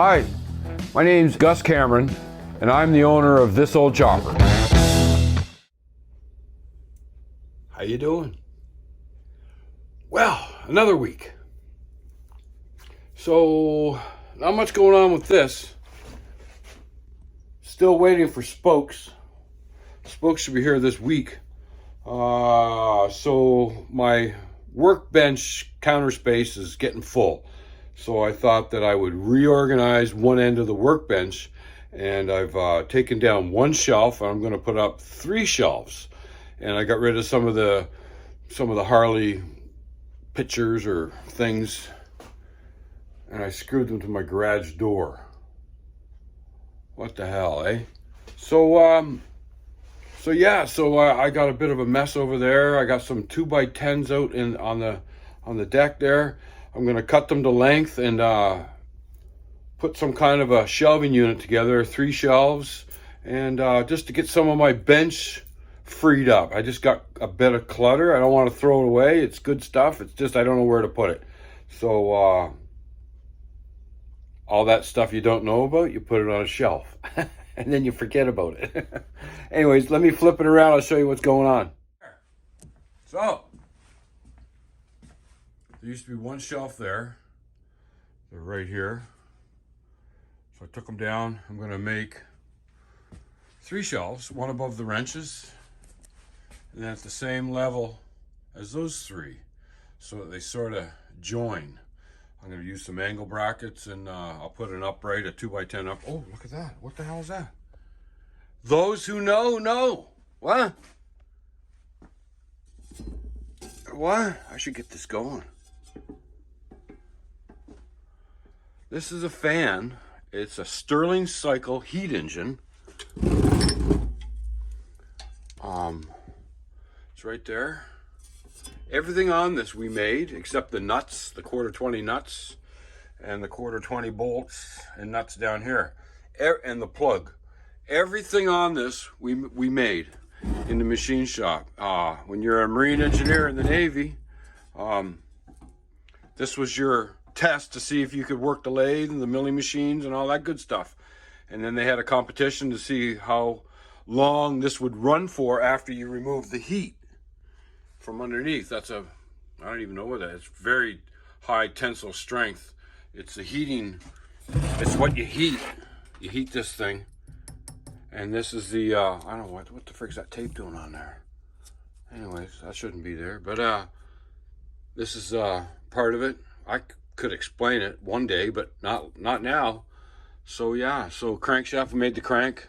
Hi, my name's Gus Cameron, and I'm the owner of This Old Chopper. How you doing? Well, another week. So, not much going on with this. Still waiting for spokes. Spokes should be here this week. So my workbench counter space is getting full. So I thought that I would reorganize one end of the workbench, and I've taken down one shelf, and I'm going to put up 3 shelves. And I got rid of some of the Harley pictures or things, and I screwed them to my garage door. What the hell, eh? So I got a bit of a mess over there. I got some 2x10s out on the deck there. I'm gonna cut them to length and put some kind of a shelving unit together, 3 shelves, and just to get some of my bench freed up. I just got a bit of clutter. I don't want to throw it away. It's good stuff. It's just I don't know where to put it. So all that stuff you don't know about, you put it on a shelf. And then you forget about it. Anyways, let me flip it around. I'll show you what's going on. So, there used to be one shelf there. They're right here. So I took them down. I'm going to make 3 shelves, one above the wrenches, and then at the same level as those 3, so that they sort of join. I'm going to use some angle brackets, and I'll put an upright, a 2x10 up. Oh, look at that. What the hell is that? Those who know. What? What? I should get this going. This is a fan. It's a Stirling cycle heat engine. It's right there. Everything on this we made, except the nuts, the 1/4-20 nuts, and the 1/4-20 bolts and nuts down here, and the plug. Everything on this we made in the machine shop. When you're a marine engineer in the Navy, this was your test to see if you could work the lathe and the milling machines and all that good stuff. And then they had a competition to see how long this would run for after you remove the heat from underneath. I don't even know what that is. It's very high tensile strength. It's the heating, it's what you heat. You heat this thing. And this is the, I don't know, what the frick's that tape doing on there? Anyways, that shouldn't be there. But this is part of it. I could explain it one day, but not now. So yeah, so crankshaft, we made the crank.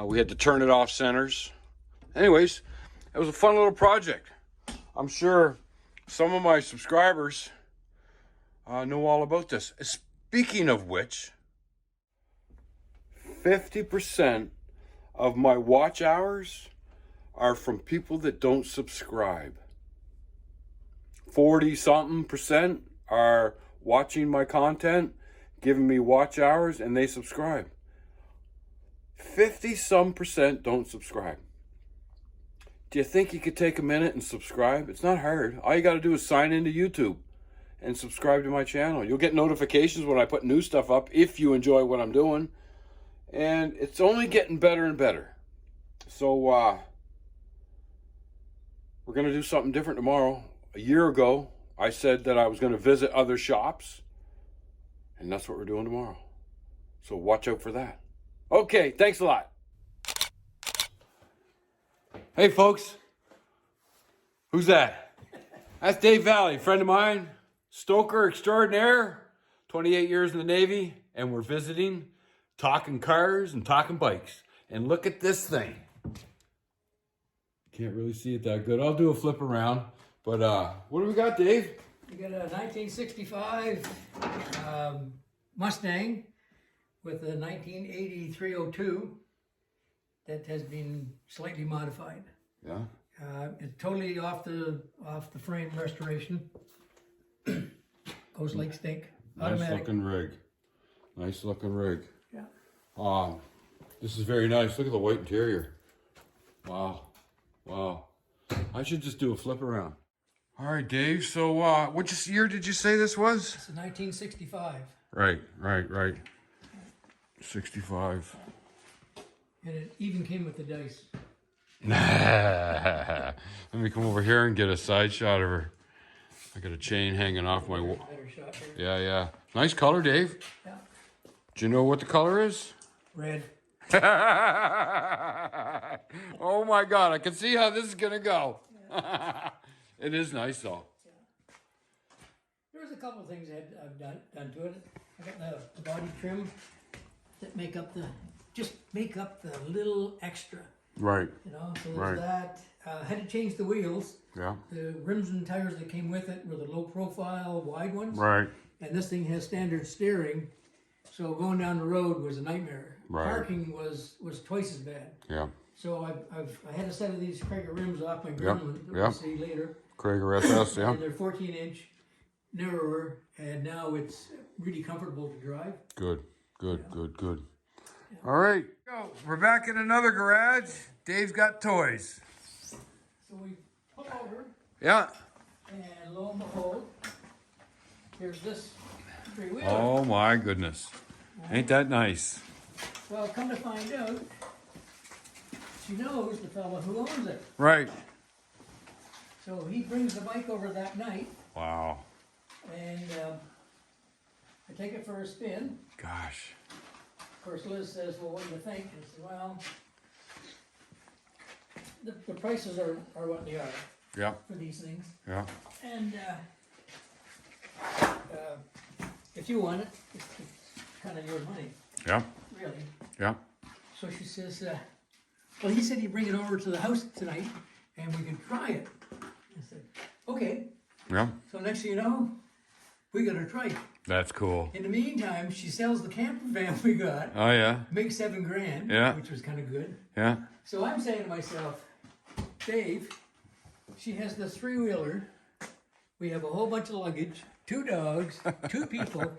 We had to turn it off centers. Anyways, it was a fun little project. I'm sure some of my subscribers know all about this. Speaking of which, 50% of my watch hours are from people that don't subscribe. 40-something% are watching my content, giving me watch hours, and they subscribe. 50-some% don't subscribe. Do you think you could take a minute and subscribe? It's not hard. All you got to do is sign into YouTube and subscribe to my channel. You'll get notifications when I put new stuff up if you enjoy what I'm doing. And it's only getting better and better. So we're going to do something different tomorrow. A year ago, I said that I was going to visit other shops. And that's what we're doing tomorrow. So watch out for that. Okay, thanks a lot. Hey folks, who's that? That's Dave Valley, friend of mine, Stoker extraordinaire, 28 years in the Navy, and we're visiting, talking cars and talking bikes. And look at this thing. Can't really see it that good. I'll do a flip around, but what do we got, Dave? We got a 1965 Mustang with a 1980 302 that has been slightly modified. Yeah. It's totally off the frame restoration. Goes like stink. Automatic. Nice looking rig. Yeah. This is very nice. Look at the white interior. Wow. I should just do a flip around. All right, Dave. So, what year did you say this was? It's a 1965. Right. 65. And it even came with the dice. Let me come over here and get a side shot of her. I got a chain hanging off my wall. Better shot there. Yeah. Nice color, Dave. Yeah. Do you know what the color is? Red. Oh my God, I can see how this is gonna go. It is nice though. Yeah. There's a couple of things I've done to it. I got the body trim that make up the little extra. Right. You know, so there's Right. that. Had to change the wheels. Yeah. The rims and tires that came with it were the low profile wide ones. Right. And this thing has standard steering, so going down the road was a nightmare. Right. Parking was twice as bad. Yeah. So I had a set of these Krager rims off my Gremlin that we'll see later. Krager SS, yeah. And they're 14-inch, narrower, and now it's really comfortable to drive. Good. All right. We're back in another garage. Dave's got toys. So we pull over, Yeah. and lo and behold, here's this three-wheeler. Oh my goodness. Ain't that nice? Well, come to find out, she knows the fellow who owns it. Right. So he brings the bike over that night, Wow. and I take it for a spin. Gosh. Of course, Liz says, well, what do you think? I said, well, the prices are what they are Yeah. for these things. Yeah. And if you want it, it's kind of your money, Yeah. really. Yeah. So she says, well, he said he'd bring it over to the house tonight, and we could try it. I said, okay. Yeah. So next thing you know, we got a trike. That's cool. In the meantime, she sells the camper van we got, Oh yeah. makes $7,000, Yeah. which was kind of good. Yeah. So I'm saying to myself, Dave, she has this three-wheeler. We have a whole bunch of luggage, 2 dogs, 2 people,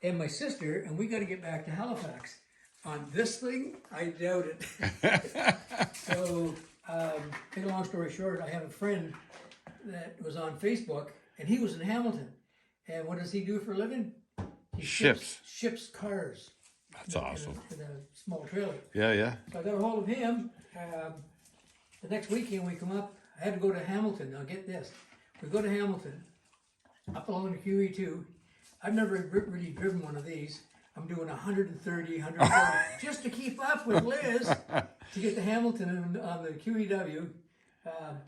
and my sister, and we got to get back to Halifax. On this thing, I doubt it. So, make a long story short, I have a friend that was on Facebook, and he was in Hamilton. And what does he do for a living? He ships cars. That's awesome. In a small trailer. Yeah. So I got a hold of him. The next weekend we come up, I had to go to Hamilton. Now get this. We go to Hamilton, up along the QE2. I've never really driven one of these. I'm doing 130, 140, just to keep up with Liz to get to Hamilton on the QEW.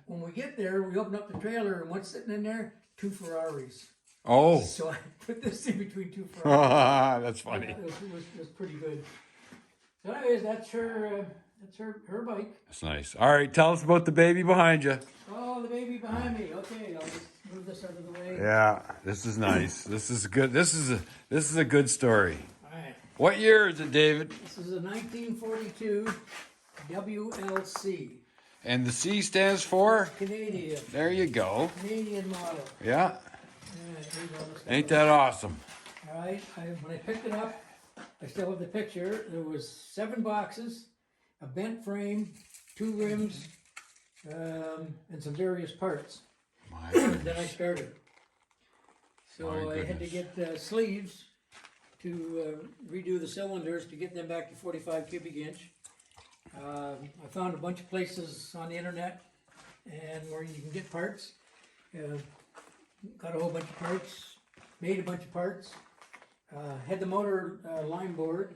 When we get there, we open up the trailer, and what's sitting in there? 2 Ferraris. Oh. So I put this in between 2 Ferraris. That's funny. It was pretty good. So anyways, that's her bike. That's nice. All right, tell us about the baby behind you. Oh, the baby behind me. Okay, I'll just move this out of the way. Yeah, this is nice. This is good. This is a good story. All right. What year is it, David? This is a 1942 WLC. And the C stands for? Canadian. There you go. Canadian model. Yeah. All right, here's all the stuff. Ain't that awesome? All right, when I picked it up, I still have the picture. There was 7 boxes, a bent frame, 2 rims, and some various parts. My Then I started. So My I had to goodness. get sleeves to redo the cylinders to get them back to 45 cubic inch. I found a bunch of places on the internet and where you can get parts. Got a whole bunch of parts, made a bunch of parts. Had the motor line board.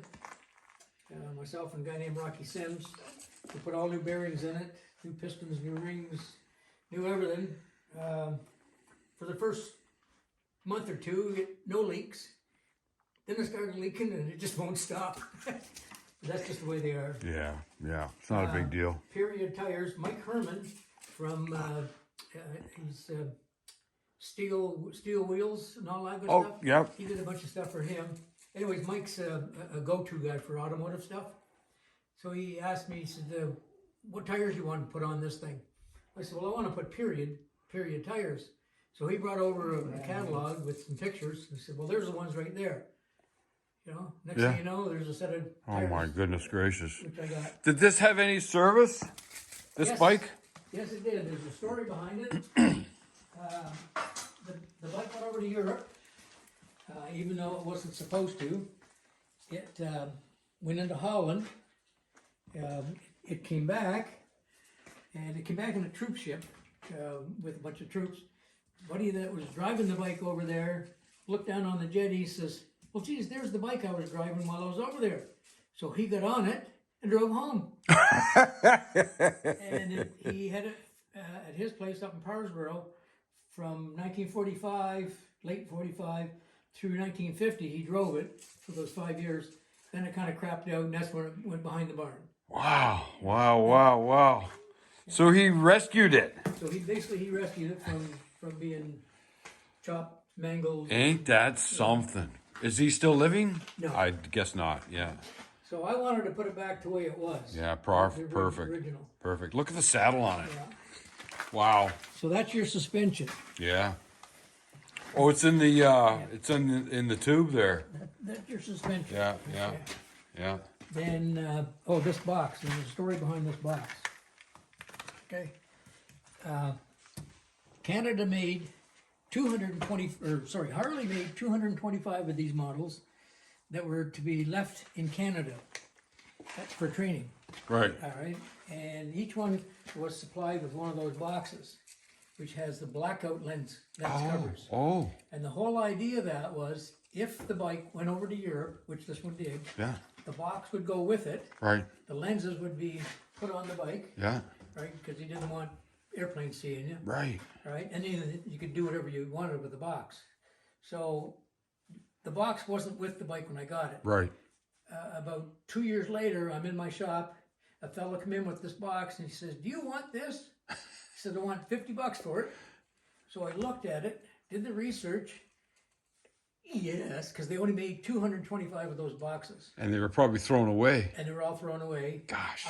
Myself and a guy named Rocky Sims. We put all new bearings in it, new pistons, new rings, new everything. For the first month or 2, we get no leaks. Then it started leaking and it just won't stop. That's just the way they are. Yeah. It's not a big deal. Period tires. Mike Herman from he's steel wheels and all that good Oh, stuff. yep. He did a bunch of stuff for him. Anyways, Mike's a go-to guy for automotive stuff. So he asked me, he said, what tires you want to put on this thing? I said, well, I want to put period tires. So he brought over a catalog with some pictures. He said, well, there's the ones right there. You know, next thing you know, there's a set of tires. Oh my goodness gracious. Which I got. Did this have any service? This Yes. bike? Yes, it did. There's a story behind it. The bike went over to Europe. even though it wasn't supposed to. It went into Holland. It came back, and it came back in a troop ship with a bunch of troops. Buddy that was driving the bike over there looked down on the jetty, says, well, geez, there's the bike I was driving while I was over there. So he got on it and drove home. And he had it at his place up in Parsboro from 1945, late 45, through 1950. He drove it for those 5 years. Then it kind of crapped out, and that's when it went behind the barn. Wow, wow, wow, wow. So he rescued it. So he rescued it from being chopped, mangled. Ain't that something? Is he still living? No. I guess not, yeah. So I wanted to put it back the way it was. Yeah, The perfect. original. Perfect. Look at the saddle on it. Yeah. Wow. So that's your suspension. Yeah. Oh, it's in the in the tube there. That's your suspension. Yeah, yeah, Okay. yeah. Then, this box, there's a story behind this box. Okay. Canada made Harley made 225 of these models that were to be left in Canada. That's for training, Right. all right? And each one was supplied with one of those boxes, which has the blackout lens covers. Oh, And the whole idea of that was, if the bike went over to Europe, which this one did, yeah. the box would go with it. Right. The lenses would be put on the bike, Yeah. right? Because he didn't want airplanes seeing you, Right. right? And then you could do whatever you wanted with the box. So the box wasn't with the bike when I got it. Right. About 2 years later, I'm in my shop. A fellow come in with this box and he says, "Do you want this?" He said, "I want $50 for it." So I looked at it, did the research. Yes, because they only made 225 of those boxes, And they were probably thrown away. and they were all thrown away. Gosh.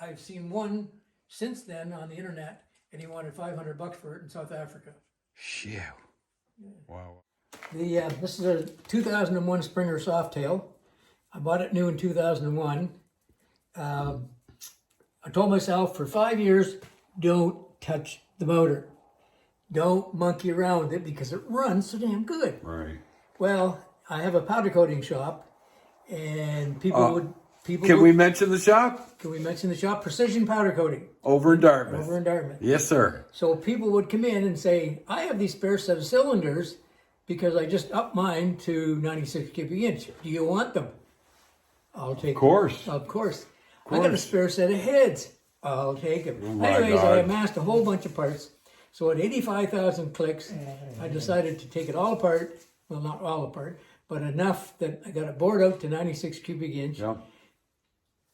I've seen one since then on the internet, and he wanted $500 for it in South Africa. Shit. Wow. This is a 2001 Springer Softail. I bought it new in 2001. I told myself for 5 years, don't touch the motor. Don't monkey around with it because it runs so damn good. Right. Well, I have a powder coating shop, and people Can we mention the shop? Can we mention the shop? Precision Powder Coating Over in Dartmouth. over in Dartmouth. Yes, sir. So people would come in and say, I have these spare set of cylinders because I just upped mine to 96 cubic inch. Do you want them? I'll take Of course. them. Of course. I got a spare set of heads. I'll take them. Oh my Anyways, God. I amassed a whole bunch of parts. So at 85,000 clicks, I decided to take it all apart. Well, not all apart, but enough that I got it bored out to 96 cubic inch. Yeah.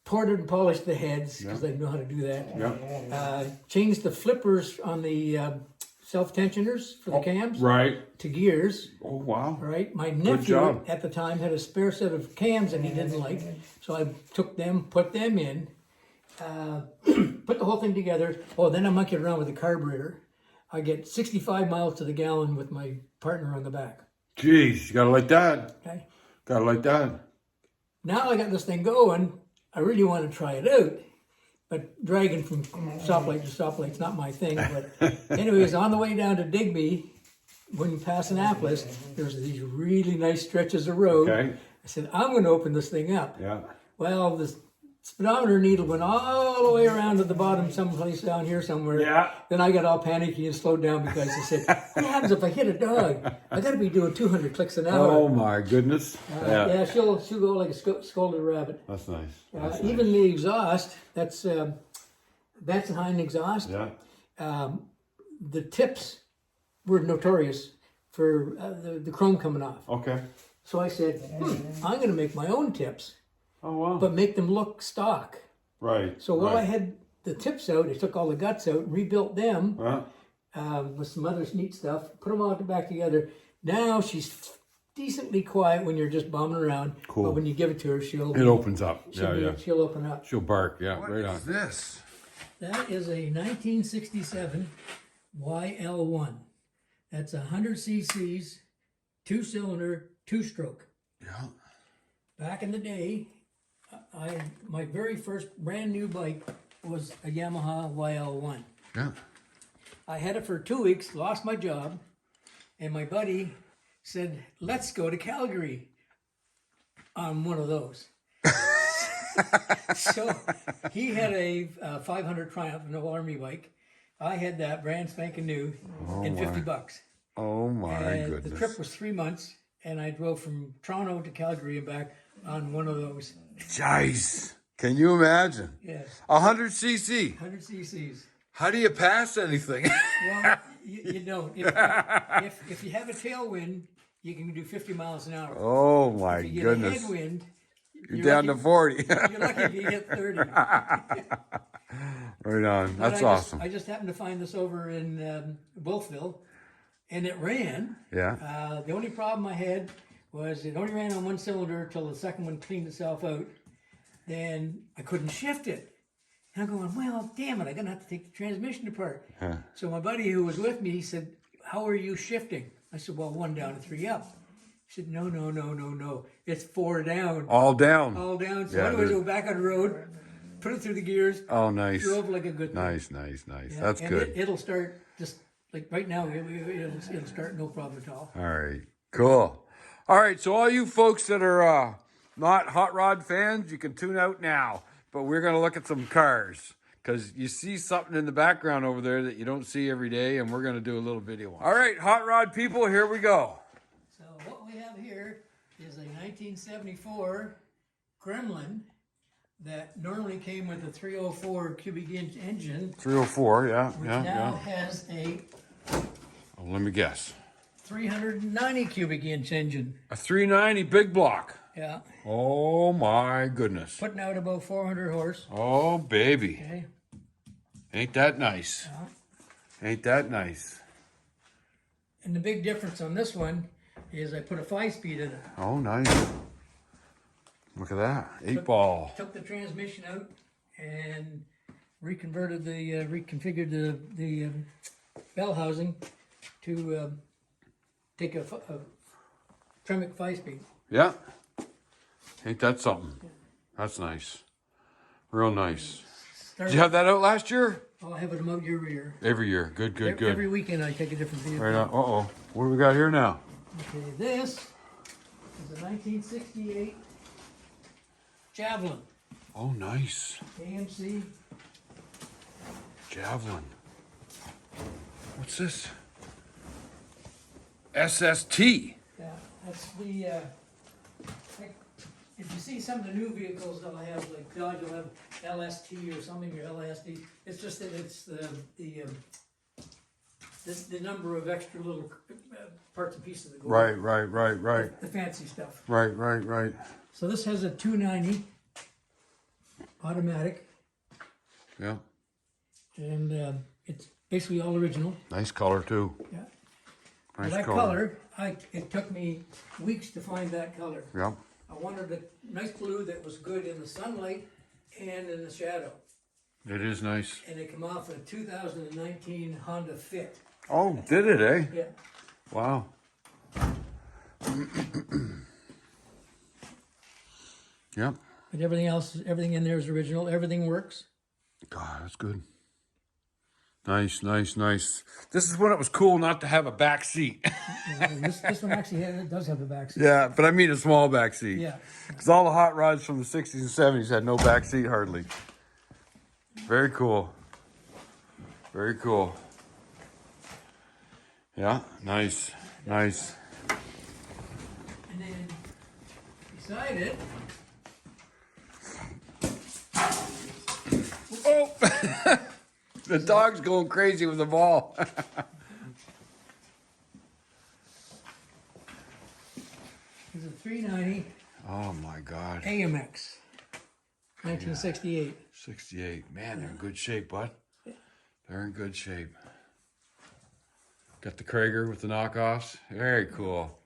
Poured it and polished the heads because they know how to do that. Yeah. Changed the flippers on the self-tensioners for the cams Right. to gears. Oh, wow. Right, my nephew job. at the time had a spare set of cams that he didn't like, so I took them, put them in, put the whole thing together. Oh, then I monkeyed around with the carburetor. I get 65 miles to the gallon with my partner on the back. Jeez, you gotta like that. Okay, Gotta like that. now I got this thing going. I really want to try it out, but dragging from stoplight to stoplight's not my thing. But anyways, on the way down to Digby, when you pass Annapolis, there's these really nice stretches of road. Okay. I said, I'm going to open this thing up. Yeah. Well, the speedometer needle went all the way around to the bottom, someplace down here somewhere. Yeah. Then I got all panicky and slowed down because I said, what happens if I hit a dog? I got to be doing 200 clicks an hour. Oh my goodness. Yeah, she'll go like a scolded rabbit. That's nice. That's Even the exhaust, that's a Hein exhaust. Yeah. The tips were notorious for the chrome coming off. Okay. So I said, I'm going to make my own tips, Oh wow. but make them look stock. Right. So while I right. had the tips out, I took all the guts out and rebuilt them Huh? with some other neat stuff, put them all back together. Now she's decently quiet when you're just bombing around, Cool. but when you give it to her, It opens up. Yeah. she'll open up. She'll bark. Yeah. What right is on. this? That is a 1967 YL1. That's 100 cc's, 2-cylinder, 2-stroke. Yeah. Back in the day, my very first brand new bike was a Yamaha YL1. Yeah. I had it for 2 weeks, lost my job, and my buddy said, let's go to Calgary on one of those. So he had a 500 Triumph, no army bike. I had that brand spanking new and $50. Oh my And goodness. the trip was 3 months, and I drove from Toronto to Calgary and back on one of those. Jeez. Can you imagine? Yeah, 100 cc. 100 cc's. How do you pass anything? Well, you don't. If you have a tailwind, you can do 50 miles an hour. Oh my If you get goodness. a headwind, You're down lucky, to 40. you're lucky if you hit 30. Right on. But That's awesome. I just happened to find this over in Wolfville, and it ran. Yeah. The only problem I had was it only ran on one cylinder till the second one cleaned itself out. Then I couldn't shift it. And I'm going, well, damn it, I'm going to have to take the transmission apart. Huh. So my buddy who was with me, he said, how are you shifting? I said, well, 1 down and 3 up. He said, no. It's 4 down. All down. All down. So Yeah, anyways, I go back on the road, put it through the gears, Oh, nice. drove like a good thing. Nice. Yeah, That's and good. It'll start just like right now. It'll start no problem at all. All right. Cool. All right. So all you folks that are not hot rod fans, you can tune out now. But we're going to look at some cars because you see something in the background over there that you don't see every day, and we're going to do a little video on. All right, hot rod people, here we go. So what we have here is a 1974 Gremlin that normally came with a 304 cubic inch engine, 304, yeah, which yeah, now yeah. has a Oh, let me guess. 390 cubic inch engine. A 390 big block. Yeah, Oh my goodness. putting out about 400 horse. Oh baby. Okay. Ain't that nice? Ain't that nice? And the big difference on this one is I put a 5-speed in it. Oh nice. Look at that. 8-ball. Took the transmission out and reconfigured the bell housing to take a Tremec 5-speed. Yeah. Ain't that something? That's nice. Real nice. Did you have that out last year? I'll have it out year over year. Every year. Good, good, good. Every weekend I take a different vehicle. Right on. Uh-oh. What do we got here now? Okay, this is a 1968 Javelin. Oh, nice. AMC. Javelin. What's this? SST. Yeah, that's the, like, if you see some of the new vehicles they'll have, like Dodge will have LST or something, or LSD, it's just that it's the number of extra little parts and pieces that go Right. the fancy stuff. Right. So this has a 290 automatic, Yeah. and it's basically all original. Nice color, too. Yeah. Nice That color, it took me weeks to find that color. Yeah. I wanted a nice blue that was good in the sunlight and in the shadow. It is nice. And it came off a 2019 Honda Fit. Oh, did it, eh? Yeah. Wow. Yep. But everything in there is original. Everything works. God, that's good. Nice. This is when it was cool not to have a back seat. This one actually does have a back seat. Yeah, but I mean a small back seat. Yeah. Because all the hot rods from the 60s and 70s had no back seat hardly. Very cool. Very cool. Yeah, nice. And then beside it, Oh! The dog's going crazy with the ball. is a 390 Oh my God. AMX, 1968. 68. Man, they're in good shape, bud. They're in good shape. Got the Krager with the knockoffs. Very cool.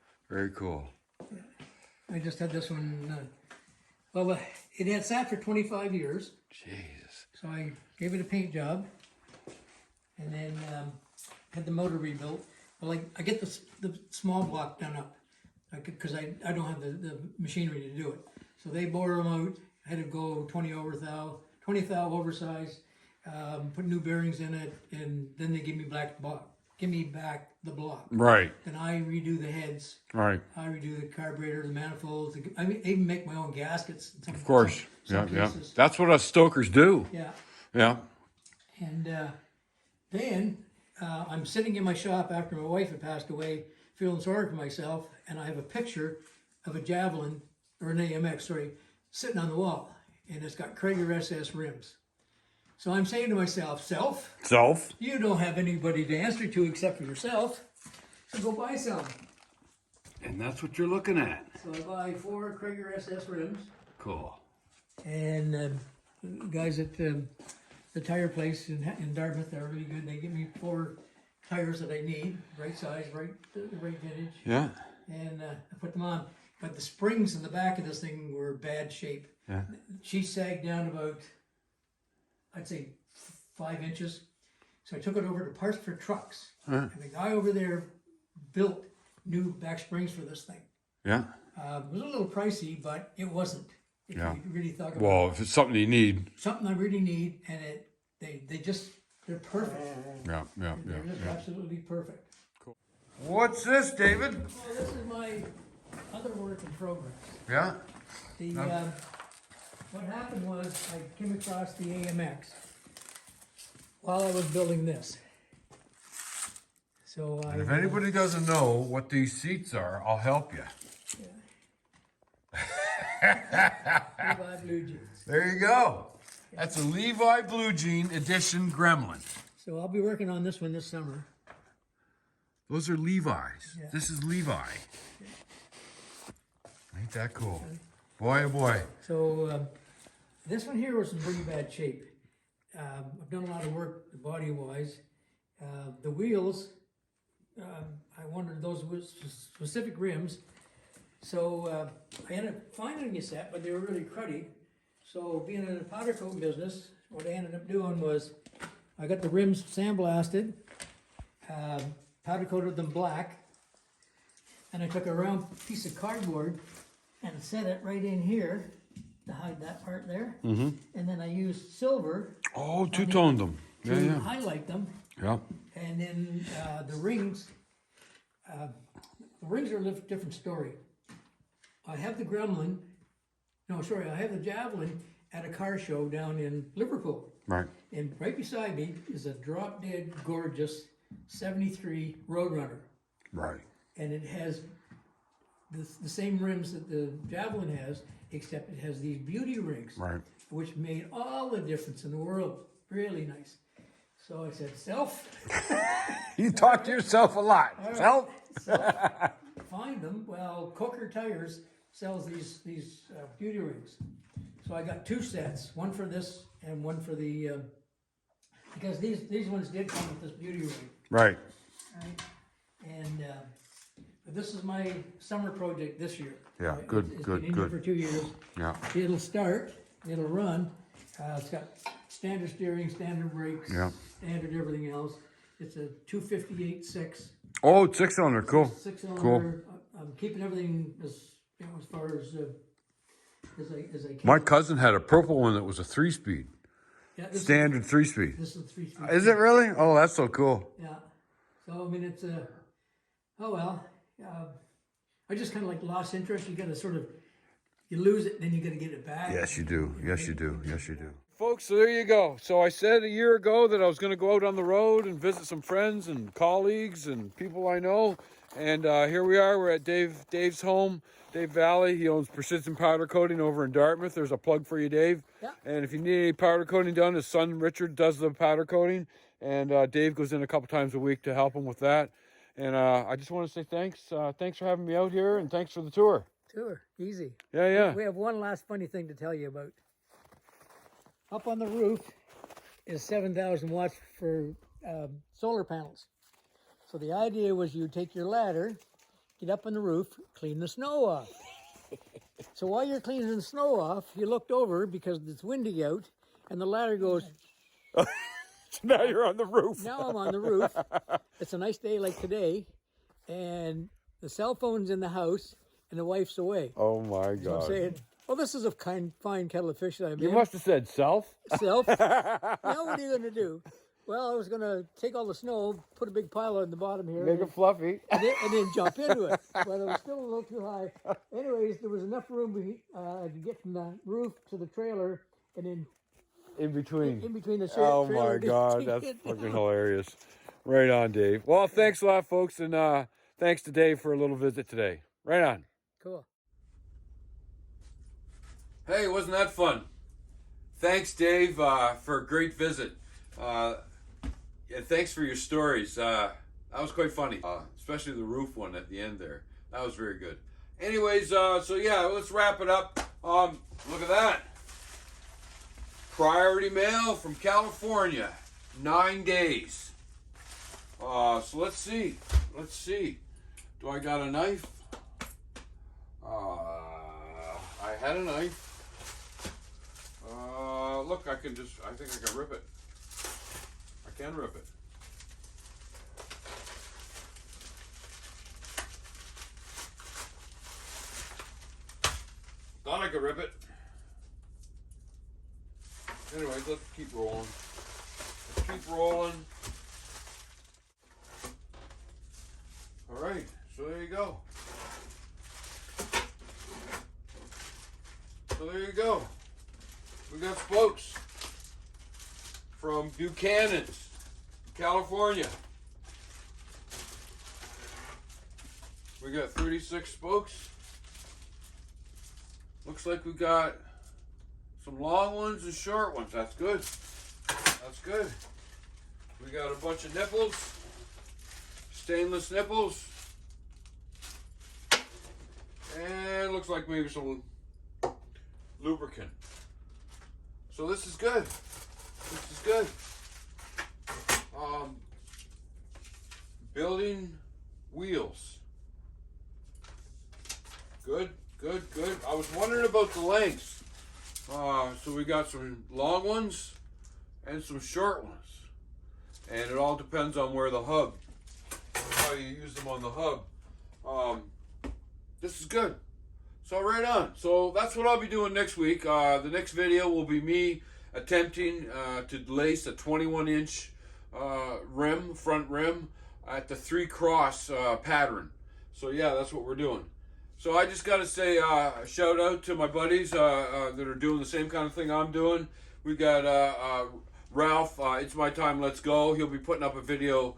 I just had this one. It had sat for 25 years. Jesus. So I gave it a paint job, and then had the motor rebuilt. Well, I get the small block done up, because I don't have the machinery to do it. So they bore them out. I had to go 20 thou oversize, put new bearings in it, and then they gave me black block. give me back the block. Right. Then I redo the heads. Right. I redo the carburetor, the manifolds. I even make my own gaskets. In some, Of course. some Yeah. cases. That's what us stokers do. Yeah. Yeah. And then I'm sitting in my shop after my wife had passed away, feeling sorry for myself, and I have a picture of a Javelin, or an AMX, sorry, sitting on the wall, and it's got Krager SS rims. So I'm saying to myself, Self. you don't have anybody to answer to except for yourself, so go buy some. And that's what you're looking at. So I buy 4 Krager SS rims, Cool. and the guys at the tire place in Dartmouth, they're really good. They give me 4 tires that I need, right size, right vintage, Yeah. and I put them on. But the springs in the back of this thing were bad shape. Yeah. She sagged down about, I'd say, 5 inches. So I took it over to Parts for Trucks, and the guy over there built new back springs for this thing. Yeah. It was a little pricey, but it wasn't. If Yeah. you really thought about Well, if it's something you need. something I really need, and they're perfect. Yeah. They're just absolutely perfect. What's this, David? Well, this is my other work in progress. Yeah. The what happened was I came across the AMX while I was building this. So And if anybody doesn't know what these seats are, I'll help you. Levi Blue Jeans. There you go. That's a Levi Blue Jean Edition Gremlin. So I'll be working on this one this summer. Those are Levi's. Yeah. This is Levi. Ain't that cool? Boy, oh boy. So this one here was in pretty bad shape. I've done a lot of work body-wise. The wheels, I wanted those with specific rims. So I ended up finding a set, but they were really cruddy. So being in the powder coating business, what I ended up doing was I got the rims sandblasted, powder coated them black, and I took a round piece of cardboard and set it right in here to hide that part there. Mm-hmm. And then I used silver. Oh, two-toned them. To Yeah. highlight them. Yeah. And then the rings are a different story. I have the Gremlin, I have the Javelin at a car show down in Liverpool. Right. And right beside me is a drop-dead gorgeous 73 Roadrunner. Right. And it has the same rims that the Javelin has, except it has these beauty rings. Right. Which made all the difference in the world. Really nice. So I said, self, You talk to yourself a lot. right. Self. Find them. Well, Coker Tires sells these beauty rings. So I got 2 sets, one for this and one for the, because these ones did come with this beauty ring. Right. Right? And but this is my summer project this year. Yeah, Right? good, It's good, been in good. here for 2 years. Yeah. It'll start, it'll run. It's got standard steering, standard brakes, Yeah. standard everything else. It's a 258.6. Oh, 6-cylinder. Cool. 6-cylinder. Cool. I'm keeping everything as far as I can. My cousin had a purple one that was a 3-speed. Yeah, Standard 3-speed. This is 3-speed. Is it really? Oh, that's so cool. Yeah. So I mean, it's oh well. I just kind of like lost interest. You got to sort of, you lose it, then you got to get it back. Yes, you do. Yes, you do. Yes, you do. Folks, so there you go. So I said a year ago that I was going to go out on the road and visit some friends and colleagues and people I know. And here we are. We're at Dave's home, Dave Valley. He owns Precision Powder Coating over in Dartmouth. There's a plug for you, Dave. Yeah. And if you need any powder coating done, his son Richard does the powder coating. And Dave goes in a couple times a week to help him with that. And I just want to say thanks. Thanks for having me out here, and thanks for the tour. Tour, easy. Yeah. We have one last funny thing to tell you about. Up on the roof is 7,000 watts for solar panels. So the idea was you take your ladder, get up on the roof, clean the snow off. So while you're cleaning the snow off, you looked over because it's windy out, and the ladder goes, Now you're on the roof. now I'm on the roof. It's a nice day like today, and the cell phone's in the house, and the wife's away. Oh my So I'm God. saying, well, this is a fine kettle of fish that I'm You in. must have said self. Self. Now what are you going to do? Well, I was gonna take all the snow, put a big pile on the bottom here, Make it fluffy. and then jump into it. But it was still a little too high. Anyways, there was enough room to get from the roof to the trailer, and then In between. in between the Oh trailer. my to God, get that's down. fucking hilarious. Right on, Dave. Well, thanks a lot, folks, and thanks to Dave for a little visit today. Right on. Cool. Hey, wasn't that fun? Thanks, Dave, for a great visit. And thanks for your stories. That was quite funny, especially the roof one at the end there. That was very good. Anyways, so yeah, let's wrap it up. Look at that. Priority mail from California. 9 days. So let's see. Let's see. Do I got a knife? I had a knife. Look, I think I can rip it. I can rip it. Thought I could rip it. Anyways, let's keep rolling. Let's keep rolling. All right, so there you go. So there you go. We got spokes from Buchanan's, California. We got 36 spokes. Looks like we got some long ones and short ones. That's good. That's good. We got a bunch of nipples, stainless nipples, and looks like maybe some lubricant. So this is good. This is good. Building wheels. Good, good, good. I was wondering about the lengths. So we got some long ones and some short ones. And it all depends on where the hub, how you use them on the hub. This is good. So right on. So that's what I'll be doing next week. The next video will be me attempting to lace a 21-inch front rim at the 3-cross pattern. So yeah, that's what we're doing. So I just got to say a shout out to my buddies that are doing the same kind of thing I'm doing. We got Ralph, It's My Time, Let's Go. He'll be putting up a video.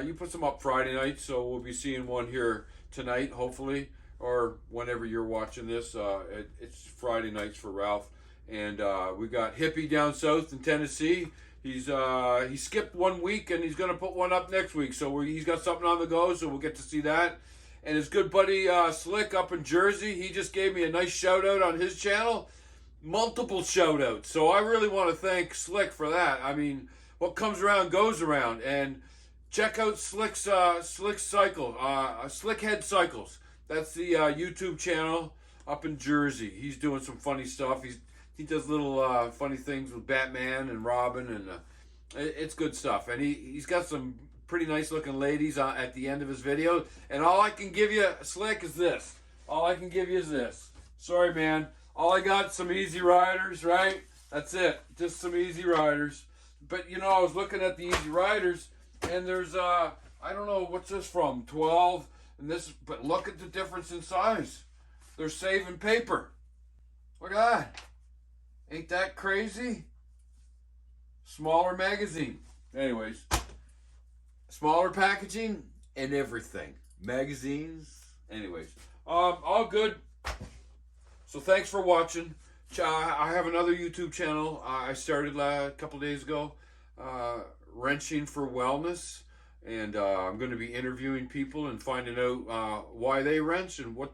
You put some up Friday night, so we'll be seeing one here tonight, hopefully, or whenever you're watching this. It's Friday nights for Ralph. And we got Hippie down south in Tennessee. He skipped 1 week, and he's going to put one up next week. So he's got something on the go, so we'll get to see that. And his good buddy Slick up in Jersey, he just gave me a nice shout out on his channel. Multiple shout outs. So I really want to thank Slick for that. I mean, what comes around goes around. And check out Slick's Cycle, Slickhead Cycles. That's the YouTube channel up in Jersey. He's doing some funny stuff. He does little funny things with Batman and Robin, and it's good stuff. And he's got some pretty nice looking ladies at the end of his video. And all I can give you, Slick, is this. All I can give you is this. Sorry, man. All I got, some Easy Riders, right? That's it. Just some Easy Riders. But, you know, I was looking at the Easy Riders, and there's, I don't know, what's this from? 12, and this, but look at the difference in size. They're saving paper. Look at that. Ain't that crazy? Smaller magazine. Anyways. Smaller packaging and everything. Magazines. Anyways. All good. So thanks for watching. I have another YouTube channel I started a couple days ago. Wrenching for Wellness. And I'm going to be interviewing people and finding out why they wrench and what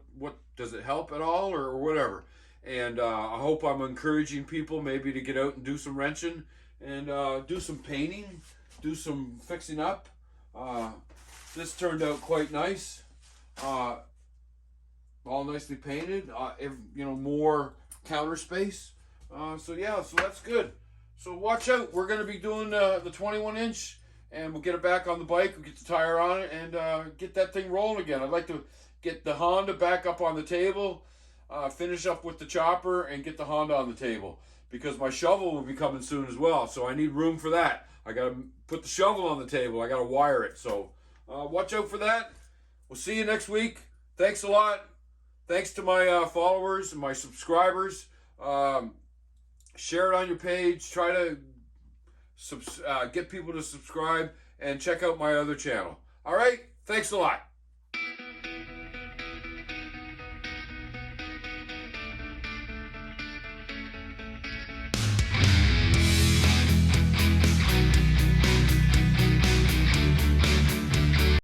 does it help at all or whatever. And I hope I'm encouraging people maybe to get out and do some wrenching and do some painting, do some fixing up. This turned out quite nice. All nicely painted. More counter space. So yeah, so that's good. So watch out. We're going to be doing the 21-inch, and we'll get it back on the bike. We'll get the tire on it and get that thing rolling again. I'd like to get the Honda back up on the table, finish up with the chopper, and get the Honda on the table. because my shovel will be coming soon as well. So I need room for that. I got to put the shovel on the table. I got to wire it. So watch out for that. We'll see you next week. Thanks a lot. Thanks to my followers and my subscribers. Share it on your page. Try to get people to subscribe and check out my other channel. All right? Thanks a lot.